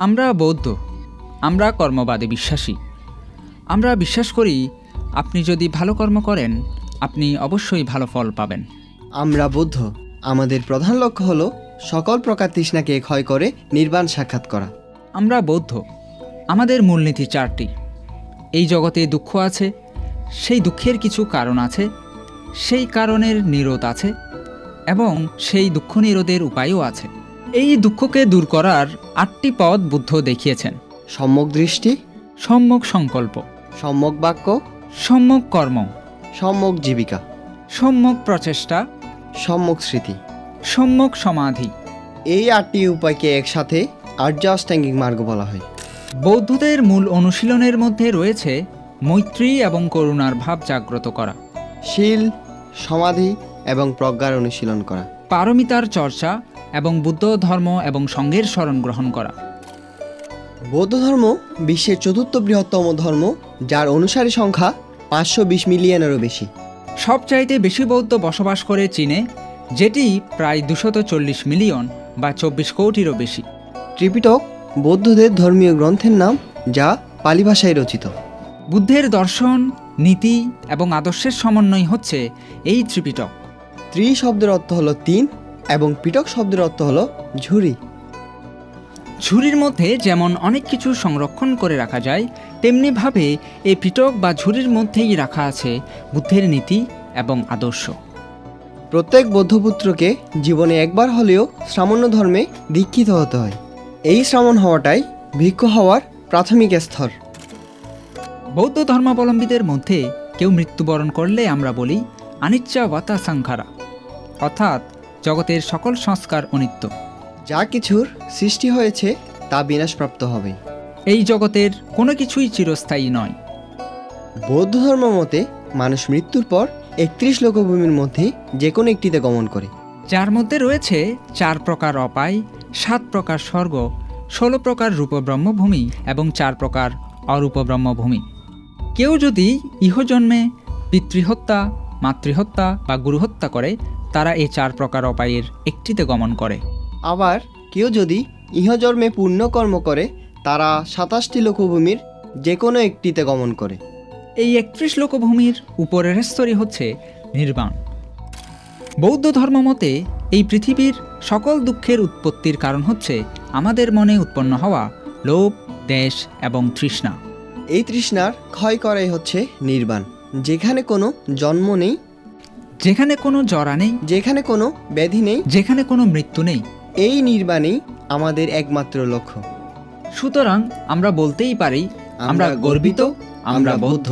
আমরা বৌদ্ধ, আমরা কর্মবাদে বিশ্বাসী। আমরা বিশ্বাস করি আপনি যদি ভালো কর্ম করেন আপনি অবশ্যই ভালো ফল পাবেন। আমরা বৌদ্ধ, আমাদের প্রধান লক্ষ্য হলো সকল প্রকার তৃষ্ণাকে ক্ষয় করে নির্বাণ সাক্ষাৎ করা। আমরা বৌদ্ধ, আমাদের মূলনীতি চারটি। এই জগতে দুঃখ আছে, সেই দুঃখের কিছু কারণ আছে, সেই কারণের নিরোধ আছে এবং সেই দুঃখ নিরোধের উপায়ও আছে। এই দুঃখকে দূর করার 8টি পথ বুদ্ধ দেখিয়েছেন। সম্যক দৃষ্টি, সম্যক সংকল্প, সম্যক বাক্য, সম্যক কর্ম, সম্যক জীবিকা, সম্যক প্রচেষ্টা, সম্যক স্মৃতি, সম্যক সমাধি। এই 8টি উপায়কে একসাথে আর্য অষ্টাঙ্গিক মার্গ বলা হয়। বৌদ্ধদের মূল অনুশীলনের মধ্যে রয়েছে মৈত্রী এবং করুণার ভাব জাগ্রত করা, শীল, সমাধি এবং প্রজ্ঞার অনুশীলন করা, পারমিতার চর্চা এবং বুদ্ধ ধর্ম এবং সঙ্ঘের শরণ গ্রহণ করা। বৌদ্ধ ধর্ম বিশ্বের 4র্থ বৃহত্তম ধর্ম, যার অনুসারী সংখ্যা 520 মিলিয়নেরও বেশি। সবচাইতে বেশি বৌদ্ধ বসবাস করে চীনে, যেটি প্রায় 240 মিলিয়ন বা 24 কোটিরও বেশি। ত্রিপিটক বৌদ্ধদের ধর্মীয় গ্রন্থের নাম, যা পালি ভাষায় রচিত। বুদ্ধের দর্শন, নীতি এবং আদর্শের সমন্বয় হচ্ছে এই ত্রিপিটক। ত্রি শব্দের অর্থ হলো 3 এবং পিটক শব্দের অর্থ হলো ঝুড়ি। ঝুড়ির মধ্যে যেমন অনেক কিছু সংরক্ষণ করে রাখা যায়, তেমনিভাবে এই পিটক বা ঝুড়ির মধ্যেই রাখা আছে বুদ্ধের নীতি এবং আদর্শ। প্রত্যেক বৌদ্ধপুত্রকে জীবনে একবার হলেও শ্রামণ্য ধর্মে দীক্ষিত হতে হয়। এই শ্রামণ হওয়াটাই ভিক্ষু হওয়ার প্রাথমিক স্তর। বৌদ্ধ ধর্মাবলম্বীদের মধ্যে কেউ মৃত্যুবরণ করলে আমরা বলি আনিচ্চা ওয়াতা সাংখারা, অর্থাৎ জগতের সকল সংস্কার অনিত্য। যা কিছুর সৃষ্টি হয়েছে তা বিনাশপ্রাপ্ত হবে। এই জগতের কোনো কিছুই চিরস্থায়ী নয়। বৌদ্ধ ধর্ম মতে মানুষ মৃত্যুর পর 31 লোকভূমির মধ্যে যে কোনো একটিতে গমন করে, যার মধ্যে রয়েছে 4 প্রকার অপায়, 7 প্রকার স্বর্গ, 16 প্রকার রূপ ব্রহ্মভূমি এবং 4 প্রকার অরূপ ব্রহ্মভূমি। কেউ যদি ইহজন্মে পিতৃহত্যা, মাতৃহত্যা বা গুরুহত্যা করে, তারা এই 4 প্রকার অপায়ের একটিতে গমন করে। আবার কেউ যদি ইহজন্মে পুণ্যকর্ম করে, তারা 27টি লোকভূমির যে কোনো একটিতে গমন করে। এই 31 লোকভূমির উপরের স্তরই হচ্ছে নির্বাণ। বৌদ্ধ ধর্ম মতে এই পৃথিবীর সকল দুঃখের উৎপত্তির কারণ হচ্ছে আমাদের মনে উৎপন্ন হওয়া লোভ, দেশ এবং তৃষ্ণা। এই তৃষ্ণার ক্ষয় করাই হচ্ছে নির্বাণ, যেখানে কোনো জন্ম নেই, যেখানে কোনো জরা নেই, যেখানে কোনো ব্যাধি নেই, যেখানে কোনো মৃত্যু নেই। এই নির্বাণই আমাদের একমাত্র লক্ষ্য। সুতরাং আমরা বলতেই পারি আমরা গর্বিত, আমরা বৌদ্ধ।